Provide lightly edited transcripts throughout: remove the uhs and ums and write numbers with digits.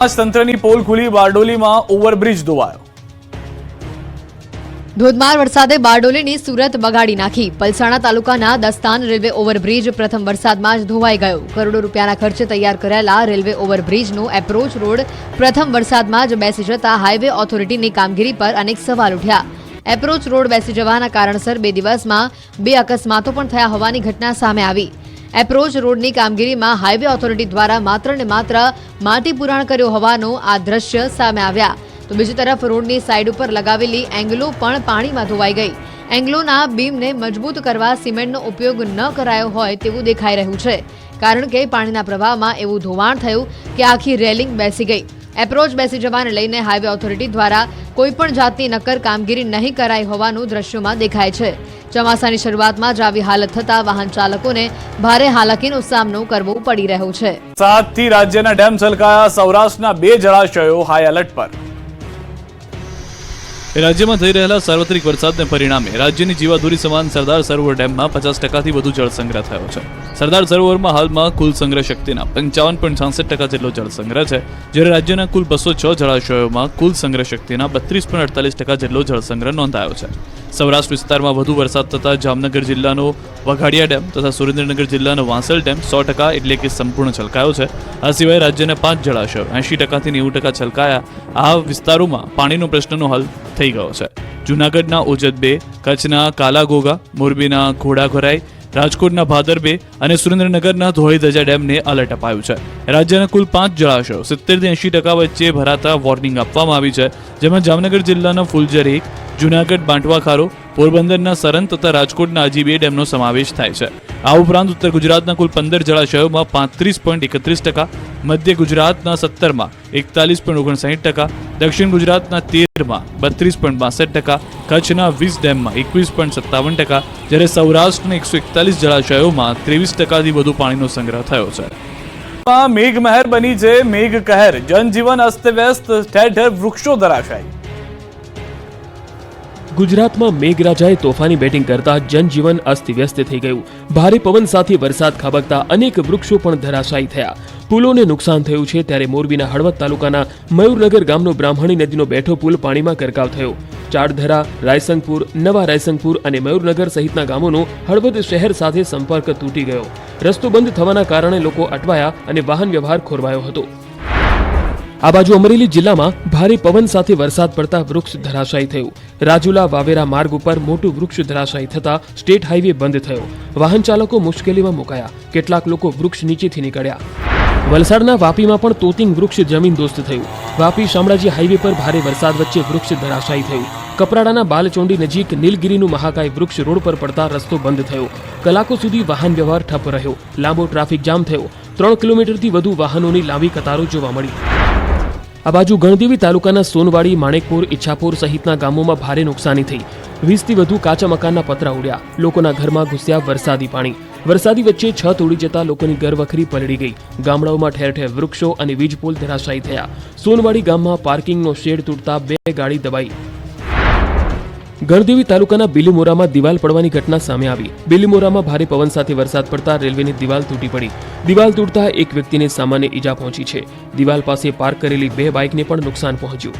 તંત્રની પોલ ખુલી, બારડોલીમાં ઓવરબ્રિજ ધોવાયો. ધોધમાર વરસાદે બારડોલીની સુરત બગાડી નાખી. પલસાણા તાલુકાના દસ્તાન રેલવે ઓવરબ્રિજ પ્રથમ વરસાદમાં જ ધોવાઈ ગયો. કરોડો રૂપિયાના ખર્ચે તૈયાર કરાયેલા રેલવે ઓવરબ્રિજનો એપ્રોચ રોડ પ્રથમ વરસાદમાં જ બેસી જતા હાઈવે ઓથોરિટીની કામગીરી પર અનેક સવાલ ઉઠ્યા. એપ્રોચ રોડ બેસી જવાના કારણસર 2 દિવસમાં 2 અકસ્માતો પણ થયા હોવાની ઘટના સામે આવી. એપ્રોચ રોડની કામગીરીમાં હાઈવે ઓથોરિટી દ્વારા માત્ર ને માત્ર માટી પુરાણ કર્યો હોવાનો આ દ્રશ્ય સામે આવ્યા. તો બીજી તરફ રોડની સાઈડ ઉપર લગાવેલી એંગલો પણ પાણીમાં ધોવાઈ ગઈ. એંગલોના બીમને મજબૂત કરવા સિમેન્ટનો ઉપયોગ ન કરાયો હોય તેવું દેખાઈ રહ્યું છે, કારણ કે પાણીના પ્રવાહમાં એવું ધોવાણ થયું કે આખી રેલિંગ બેસી ગઈ. એપ્રોચ બેસી જવાને લઈને હાઈવે ઓથોરિટી દ્વારા કોઈપણ જાતની નક્કર કામગીરી નહીં કરાઈ હોવાનું દ્રશ્યોમાં દેખાય છે. ચોમાસાની શરૂઆતમાં જ આવી હાલત થતા વાહન ચાલકોને ભારે હાલાકીનો સામનો કરવો પડી રહ્યો છે. વરસાદથી રાજ્યના ડેમ છલકાયા, સૌરાષ્ટ્રના 2 જળાશયો હાઈ એલર્ટ પર. રાજ્યમાં થઈ રહેલા સાર્વત્રિક વરસાદને પરિણામે રાજ્યની જીવાદોરી સમાન સરદાર સરોવર ડેમમાં 50%થી વધુ જળ સંગ્રહ થયો છે. સરદાર સરોવરમાં હાલમાં કુલ સંગ્રહ શક્તિના 55.66% જેટલો જળ સંગ્રહ છે, જ્યારે રાજ્યના કુલ 206 જળાશયોમાં કુલ સંગ્રહ શક્તિના 32.48% જેટલો જળ સંગ્રહ નોંધાયો છે. સૌરાષ્ટ્ર વિસ્તારમાં વધુ વરસાદ થતા જામનગર જિલ્લાનો વઘાડિયા ડેમ તથા સુરેન્દ્રનગર જિલ્લાનો વાંસલ ડેમ 100% એટલે કે સંપૂર્ણ છલકાયો છે. આ સિવાય રાજ્યના 5 જળાશયો 80%થી 90% છલકાયા. આ વિસ્તારોમાં પાણીનો પ્રશ્નનો હલ થઈ ગયો છે. જૂનાગઢના ઓજત 2, કચ્છના કાલાઘોગા, મોરબીના ઘોડાઘરાઈ, રાજકોટના ભાદર 2 અને સુરેન્દ્રનગરના ધોળીધજા ડેમને એલર્ટ અપાયું છે. રાજ્યના કુલ 5 જળાશયો 70% થી 80% વચ્ચે ભરાતા વોર્નિંગ આપવામાં આવી છે, જેમાં જામનગર જિલ્લાના ફુલજર 1, જૂનાગઢ બાંટવા ખારો, પોરબંદરના સરન તથા રાજકોટના હજી 2 ડેમનો સમાવેશ થાય છે. આ ઉપરાંત ઉત્તર ગુજરાતના કુલ 15 જળાશયોમાં 35.31%, મધ્ય ગુજરાતના 17માં 41.59%, દક્ષિણ ગુજરાતના 13માં 32.62%, કચ્છના 20 ડેમમાં 21.57%, જ્યારે સૌરાષ્ટ્રના 141 જળાશયોમાં 23%થી વધુ પાણીનો સંગ્રહ થયો છે. મેઘમહેર બની છે મેઘ કહેર, જનજીવન અસ્તવ્યસ્ત, ઠેર ઠેર વૃક્ષો ધરાશાયી. ગુજરાતમાં મેઘરાજાએ તોફાની બેટિંગ કરતા જનજીવન અસ્તવ્યસ્ત થઈ ગયું. ભારે પવન સાથે વરસાદ ખાબકતા અનેક વૃક્ષો પણ ધરાશાયી થયા. પુલોને નુકસાન થયું છે, ત્યારે મોરબીના હળવદ તાલુકાના મયુરનગર ગામનો બ્રાહ્મણી નદીનો બેઠો પુલ પાણીમાં ગરકાવ થયો. ચાડધરા, રાયસંગપુર, નવા રાયસંગપુર અને મયુરનગર સહિતના ગામોનો હળવદ શહેર સાથે સંપર્ક તૂટી ગયો. રસ્તો બંધ થવાના કારણે લોકો અટવાયા અને વાહન વ્યવહાર ખોરવાયો હતો. આ બાજુ અમરેલી જિલ્લામાં ભારે પવન સાથે વરસાદ પડતા વૃક્ષ ધરાશાયી થયું. રાજુલા વાવેરા માર્ગ ઉપર મોટું વૃક્ષ ધરાશાયી થતા સ્ટેટ હાઈવે બંધ થયો. વાહન ચાલકો મુશ્કેલીમાં મુકાયા. કેટલાક લોકો વૃક્ષ નીચેથી નીકળ્યા. વલસાડના વાપીમાં પણ તોતિંગ વૃક્ષ જમીનદોસ્ત થયું. વાપી શામળાજી હાઈવે પર ભારે વરસાદ વચ્ચે વૃક્ષ ધરાશાયી થયું. કપરાડાના બાલચોંડી નજીક નીલગીરીનું મહાકાય વૃક્ષ રોડ પર પડતા રસ્તો બંધ થયો. કલાકો સુધી વાહન વ્યવહાર ઠપ રહ્યો. લાંબો ટ્રાફિક જામ થયો. 3 કિલોમીટરથી વધુ વાહનોની લાંબી કતારો જોવા મળી. આ બાજુ ગણદેવી તાલુકાના સોનવાડી, માણેકપુર, ઈચ્છાપુર સહિતના ગામોમાં ભારે નુકસાની થઈ. 20થી વધુ કાચા મકાનના પતરા ઉડ્યા. લોકોના ઘરમાં ઘૂસ્યા વરસાદી પાણી. વરસાદી વચ્ચે છત ઉડી જતા લોકોની ઘરવખરી પલળી ગઈ. ગામડાઓમાં ઠેર ઠેર વૃક્ષો અને વીજપોલ ધરાશાયી થયા. સોનવાડી ગામમાં પાર્કિંગનો શેડ તૂટતા 2 ગાડી દબાઈ. ગણદેવી તાલુકાના બિલીમોરામાં દિવાલ પડવાની ઘટના સામે આવી. બિલીમોરામાં ભારે પવન સાથે વરસાદ પડતા રેલવેની દિવાલ તૂટી પડી. દિવાલ તૂટતા એક વ્યક્તિને સામાન્ય ઈજા પહોંચી છે. દિવાલ પાસે પાર્ક કરેલી 2 બાઇકને પણ નુકસાન પહોંચ્યું.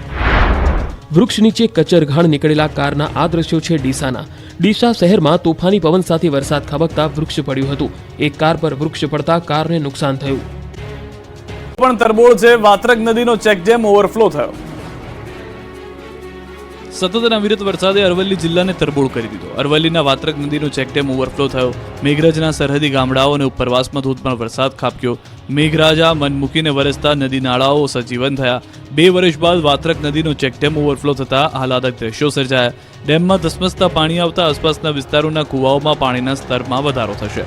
વૃક્ષ નીચે કચરઘાણ નીકળેલા કારના આ દ્રશ્યો છે ડીસાના. ડીસા શહેરમાં તોફાની પવન સાથે વરસાદ ખાબકતા વૃક્ષ પડ્યું હતું. એક કાર પર વૃક્ષ પડતા કારને નુકસાન થયું. પણ તરબોળ છે, વાત્રક નદીનો ચેકડેમ ઓવરફ્લો થયો. સતત અને અવિરત વરસાદે અરવલ્લી જિલ્લાને તરબોળ કરી દીધો. અરવલ્લીના વાત્રક નદીનો ચેકડેમ ઓવરફ્લો થયો. મેઘરજના સરહદી ગામડાઓ અને ઉપરવાસમાં ધોધમાર વરસાદ ખાબક્યો. મેઘરાજા મન મૂકીને વરસતા નદી નાળાઓ સજીવન થયા. 2 વર્ષ બાદ વાત્રક નદીનો ચેકડેમ ઓવરફ્લો થતા આહલાદક દ્રશ્યો સર્જાયા. ડેમમાં ધસમસતા પાણી આવતા આસપાસના વિસ્તારોના કુવાઓમાં પાણીના સ્તરમાં વધારો થશે.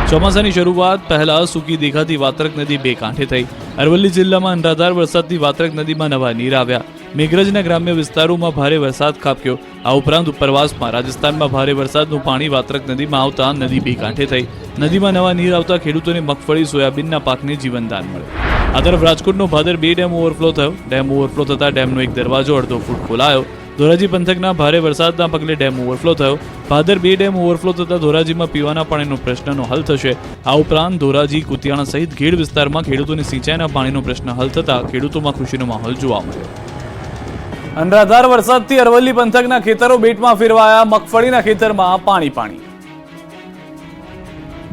ચોમાસાની શરૂઆત પહેલા સૂકી દેખાતી વાત્રક નદી 2 કાંઠે થઈ. અરવલ્લી જિલ્લામાં અનરાધાર વરસાદથી વાત્રક નદીમાં નવા નીર આવ્યા. મેઘરજના ગ્રામ્ય વિસ્તારોમાં ભારે વરસાદ ખાબક્યો. આ ઉપરાંત ઉપરવાસમાં રાજસ્થાનમાં ભારે વરસાદનું પાણી વાત્રક નદીમાં આવતા નદી 2 કાંઠે થઈ. નદીમાં નવા નીર આવતા ખેડૂતોને મગફળી, સોયાબીનના પાકને જીવનદાન મળ્યું. આ તરફ રાજકોટનો ભાદર 2 ડેમ ઓવરફ્લો થયો. ડેમ ઓવરફ્લો થતા ડેમનો એક દરવાજો અડધો ફૂટ ખોલાયો. ધોરાજી પંથકના ભારે વરસાદના પગલે ડેમ ઓવરફ્લો થયો. ભાદર 2 ડેમ ઓવરફ્લો થતા ધોરાજીમાં પીવાના પાણીનો પ્રશ્નનો હલ થશે. આ ઉપરાંત ધોરાજી, કુતિયાણા સહિત ગેડ વિસ્તારમાં ખેડૂતોની સિંચાઈના પાણીનો પ્રશ્ન હલ થતા ખેડૂતોમાં ખુશીનો માહોલ જોવા મળ્યો. અનરાધાર વરસાદથી અરવલ્લી પંથકના ખેતરો બેટમાં ફેરવાયા. મગફળીના ખેતરમાં પાણી.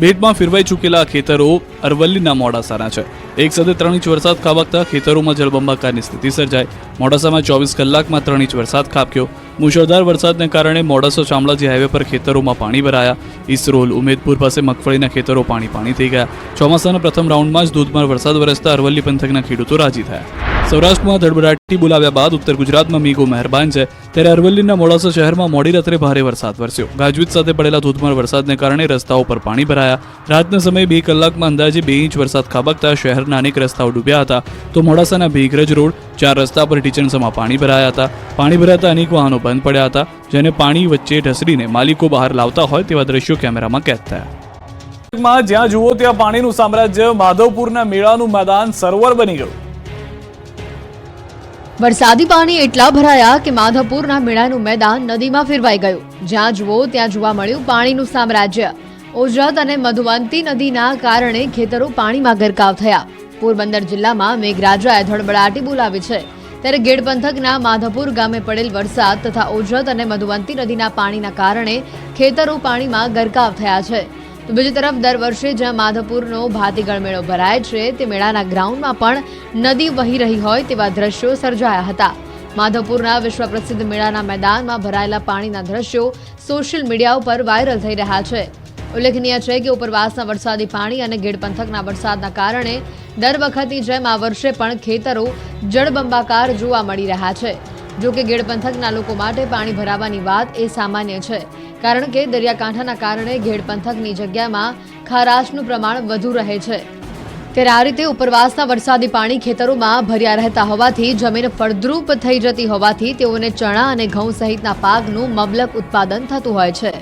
બેટમાં ફેરવાઈ ચૂકેલા ખેતરો અરવલ્લીના મોડાસાના છે. એક સાથે 3 ઇંચ વરસાદ ખાબકતા ખેતરોમાં જળબંબાકારની સ્થિતિ સર્જાઈ. મોડાસામાં 24 કલાકમાં 3 ઇંચ વરસાદ ખાબક્યો. મુશળધાર વરસાદને કારણે મોડાસા શામળાજી હાઈવે પર ખેતરોમાં પાણી ભરાયા. ઇસરોલ, ઉમેદપુર પાસે મગફળીના ખેતરો પાણી થઈ ગયા. ચોમાસાના પ્રથમ રાઉન્ડમાં જ ધોધમાર વરસાદ વરસતા અરવલ્લી પંથકના ખેડૂતો રાજી થયા. સૌરાષ્ટ્રમાં ધડબડાટી બોલાવ્યા બાદ ઉત્તર ગુજરાતમાં મેઘો મહેરબાન છે, ત્યારે અરવલ્લીના મોડાસા શહેરમાં મોડી રાત્રે ભારે વરસાદ વરસ્યો. ગાજવીજ સાથે પડેલા ધોધમાર વરસાદને કારણે રસ્તાઓ પર પાણી ભરાયા. રાતના સમયે 2 કલાકમાં અંદાજે 2 ઇંચ વરસાદ ખાબકતા શહેરના અનેક રસ્તાઓ ડૂબ્યા હતા. તો મોડાસાના ભીગરજ રોડ, 4 રસ્તા પર ટીચણસમાં પાણી ભરાયા હતા. પાણી ભરાતા અનેક વાહનો બંધ પડ્યા હતા, જેને પાણી વચ્ચે ઢસડીને માલિકો બહાર લાવતા હોય તેવા દ્રશ્યો કેમેરામાં કેદ થયા. જ્યાં જુઓ ત્યાં પાણીનું સામ્રાજ્ય. માધવપુરના મેળાનું મેદાન સરોવર બની ગયું. વરસાદી પાણી એટલા ભરાયા કે માધવપુરના મેળાનું મેદાન નદીમાં ફેરવાઈ ગયું. જ્યાં જુઓ ત્યાં જોવા મળ્યું પાણીનું સામ્રાજ્ય. ઓજત અને મધુવંતી નદીના કારણે ખેતરો પાણીમાં ગરકાવ થયા. પોરબંદર જિલ્લામાં મેઘરાજાએ ધડબડાટી બોલાવી છે, ત્યારે ગેડ પંથકના માધવપુર ગામે પડેલ વરસાદ તથા ઓજત અને મધુવંતી નદીના પાણીના કારણે ખેતરો પાણીમાં ગરકાવ થયા છે. તો બીજી તરફ દર વર્ષે જ્યાં માધવપુરનો ભાતીગળ મેળો ભરાય છે, તે મેળાના ગ્રાઉન્ડમાં પણ નદી વહી રહી હોય તેવા દ્રશ્યો સર્જાયા હતા. માધવપુરના વિશ્વ પ્રસિદ્ધ મેળાના મેદાનમાં ભરાયેલા પાણીના દ્રશ્યો સોશિયલ મીડિયા ઉપર વાયરલ થઈ રહ્યા છે. ઉલ્લેખનીય છે કે ઉપરવાસના વરસાદી પાણી અને ગેડ પંથકના વરસાદના કારણે દર વખતની જેમ આ વર્ષે પણ ખેતરો જળબંબાકાર જોવા મળી રહ્યા છે. જો કે ગેડ પંથકના લોકો માટે પાણી ભરાવાની વાત એ સામાન્ય છે, કારણ કે દરિયાકાંઠાના કારણે ગેડ પંથકની જગ્યામાં ખારાશનું પ્રમાણ વધુ રહે છે. ત્યારે આ રીતે ઉપરવાસના વરસાદી પાણી ખેતરોમાં ભર્યા રહેતા હોવાથી જમીન ફળદ્રુપ થઈ જતી હોવાથી તેઓને ચણા અને ઘઉં સહિતના પાકનું મબલક ઉત્પાદન થતું હોય છે.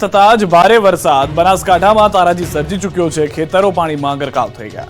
થતા જ ભારે વરસાદ બનાસકાંઠામાં તારાજી સર્જી ચૂક્યો છે. ખેતરો પાણીમાં ગરકાવ થઈ ગયા.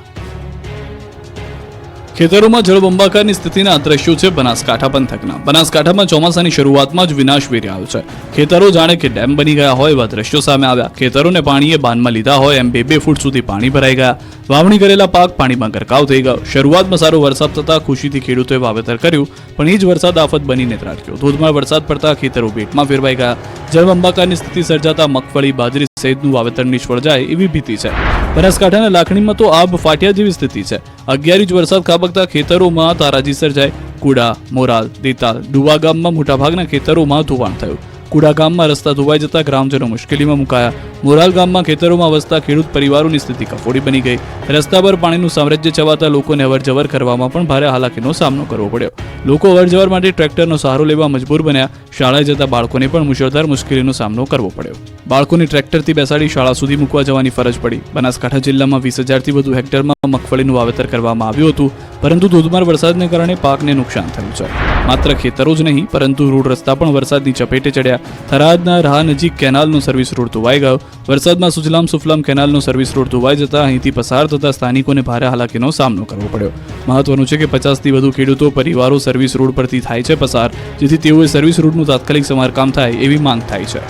ખેતરોમાં જળબંબાકારની સ્થિતિના દ્રશ્યો છે બનાસકાંઠા પંથકના. બનાસકાંઠામાં ચોમાસાની શરૂઆતમાં જ વિનાશ વેરી આવ્યો છે. ખેતરો જાણે કે ડેમ બની ગયા હોય એવા દ્રશ્યો સામે આવ્યા. ખેતરોને પાણીએ બાનમાં લીધા હોય એમ 2 ફૂટ સુધી પાણી ભરાઈ ગયા. વાવણી કરેલા પાક પાણીમાં ગરકાવ થઈ ગયો. શરૂઆતમાં સારો વરસાદ થતા ખુશીથી ખેડૂતોએ વાવેતર કર્યું, પણ એ જ વરસાદ આફત બનીને ત્રાટક્યો. ધોધમાર વરસાદ પડતા ખેતરો બેટમાં ફેરવાઈ ગયા. જળબંબાકારની સ્થિતિ સર્જાતા મગફળી, બાજરી સહિતનું વાવેતર નિષ્ફળ જાય એવી ભીતિ છે. બનાસકાંઠાના લાખણીમાં તો આબ ફાટ્યા જેવી સ્થિતિ છે. 11 ઇંચ વરસાદ ખાબકતા ખેતરોમાં તારાજી સર્જાય. કુડા, મોરાલ, દેતાલ, ડુવા ગામમાં મોટાભાગના ખેતરોમાં ધોવાણ થયું. કુડા ગામમાં રસ્તા ધોવાઈ જતા ગ્રામજનો મુશ્કેલીમાં મુકાયા. મોરાલ ગામમાં ખેતરોમાં વસતા ખેડૂત પરિવારોની સ્થિતિ કફોડી બની ગઈ. રસ્તા પર પાણીનું સામ્રાજ્ય છવાતા લોકોને અવરજવર કરવામાં પણ ભારે હાલાકીનો સામનો કરવો પડ્યો. લોકો અવરજવર માટે ટ્રેક્ટરનો સહારો લેવા મજબૂર બન્યા. શાળાએ જતા બાળકોને પણ મુશળધાર મુશ્કેલીનો સામનો કરવો પડ્યો. બાળકોને ટ્રેક્ટરથી બેસાડી શાળા સુધી મૂકવા જવાની ફરજ પડી. બનાસકાંઠા જિલ્લામાં 20,000થી વધુ હેક્ટરમાં મગફળીનું વાવેતર કરવામાં આવ્યું હતું, પરંતુ ધોધમાર વરસાદને કારણે પાકને નુકસાન થયું છે. માત્ર ખેતરો જ નહીં, પરંતુ રોડ રસ્તા પણ વરસાદની ચપેટે ચડ્યા. થરાદના રાહ નજીક કેનાલનો સર્વિસ રોડ ધોવાઈ ગયો. વરસાદમાં સુજલામ સુફલામ કેનાલનો સર્વિસ રોડ ધોવાઈ જતા અહીંથી પસાર થતા સ્થાનિકોને ભારે હાલાકીનો સામનો કરવો પડ્યો. મહત્વનું છે કે 50થી વધુ ખેડૂતો પરિવારો સર્વિસ રોડ પરથી થાય છે પસાર, જેથી તેઓએ સર્વિસ રોડનું તાત્કાલિક સમારકામ થાય એવી માંગ થાય છે.